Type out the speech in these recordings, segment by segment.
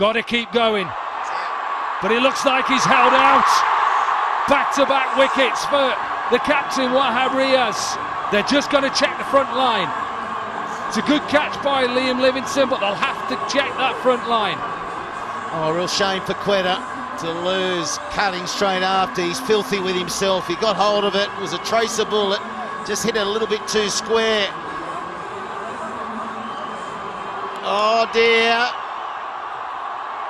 Got to keep going. But it looks like he's held out. Back-to-back wickets for the captain, Wahab Riaz. They're just going to check the front line. It's a good catch by Liam Livingstone, but they'll have to check that front line. Oh, real shame for Quetta to lose cutting straight after. He's filthy with himself. He got hold of it. It was a tracer bullet. Just hit it a little bit too square. Oh dear.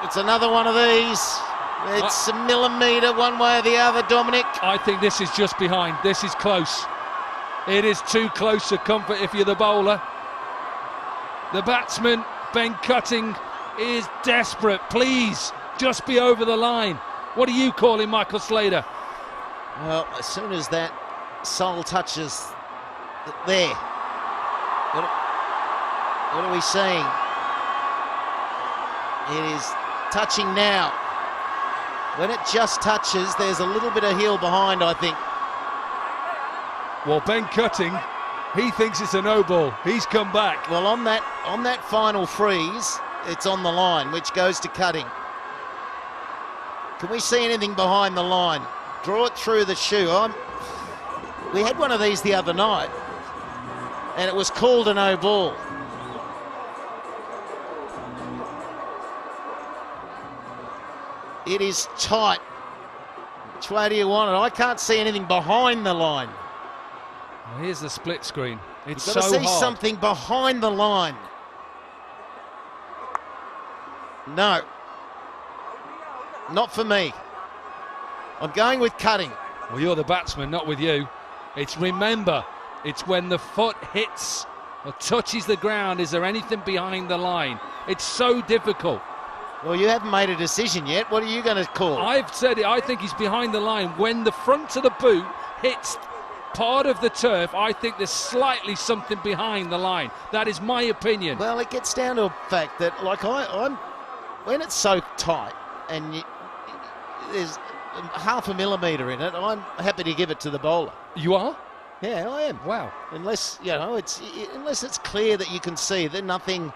It's another one of these. It's a millimetre one way or the other, Dominic. I think this is just behind. This is close. It is too close for comfort if you're the bowler. The batsman, Ben Cutting, is desperate. Please, just be over the line. What are you calling, Michael Slater? Well, as soon as that sole touches there, what are we seeing? It is touching now. When it just touches, there's a little bit of heel behind, I think. Well, Ben Cutting, he thinks it's a no ball. He's come back. Well, on that final freeze, it's on the line, which goes to Cutting. Can we see anything behind the line? Draw it through the shoe. We had one of these the other night, and it was called a no ball. It is tight. Which way do you want it? I can't see anything behind the line. Well, here's the split screen. It's You've got so to see hard. something behind the line. No. Not for me. I'm going with Cutting. Well, you're the batsman, not with you. Remember, it's when the foot hits or touches the ground. Is there anything behind the line? It's so difficult. Well, you haven't made a decision yet. What are you going to call? I've said it. I think he's behind the line. When the front of the boot hits part of the turf, I think there's slightly something behind the line. That is my opinion. Well, it gets down to a fact that, like, I'm when it's so tight and there's half a millimetre in it, I'm happy to give it to the bowler. You are? Yeah, I am. Wow. Unless, you know, unless it's clear that you can see that nothing.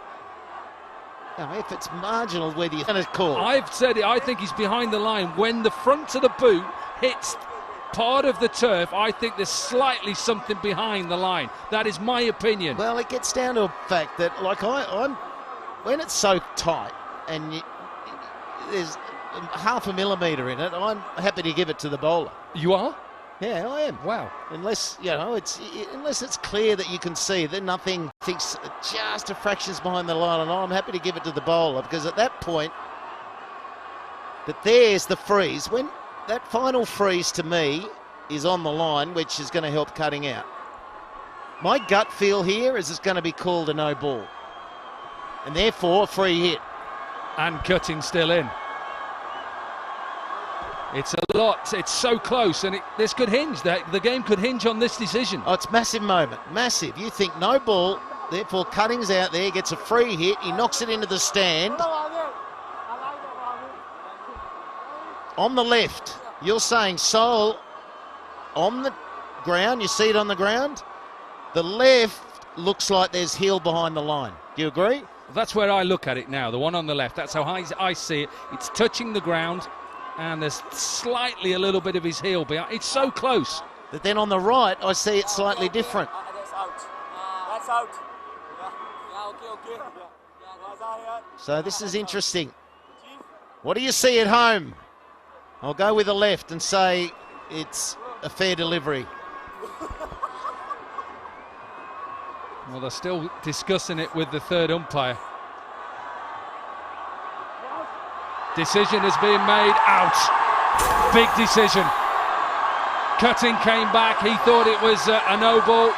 You know, if it's marginal, whether you're going to call. I've said it. I think he's behind the line. When the front of the boot hits part of the turf, I think there's slightly something behind the line. That is my opinion. Well, it gets down to a fact that, like, I'm when it's so tight and there's half a millimetre in it, I'm happy to give it to the bowler. You are? Yeah, I am. Wow. Unless, you know, unless it's clear that you can see that nothing thinks just a fraction's behind the line, and I'm happy to give it to the bowler, because at that point, that there's the freeze. When that final freeze to me is on the line, which is going to help Cutting out. My gut feel here is it's going to be called a no ball, and therefore a free hit. And Cutting still in. It's a lot. It's so close, and this could hinge. The game could hinge on this decision. Oh, it's massive moment. Massive. You think no ball, therefore Cutting's out there, gets a free hit. He knocks it into the stand. On the left, you're saying sole on the ground. You see it on the ground. The left looks like there's heel behind the line. Do you agree? That's where I look at it now, the one on the left. That's how I see it. It's touching the ground, and there's slightly a little bit of his heel behind. It's so close. But then on the right, I see it slightly different. That's out. That's out. Yeah, okay. So this is interesting. What do you see at home? I'll go with the left and say it's a fair delivery. Well, they're still discussing it with the third umpire. Decision has been made. Out. Big decision. Cutting came back. He thought it was a no ball.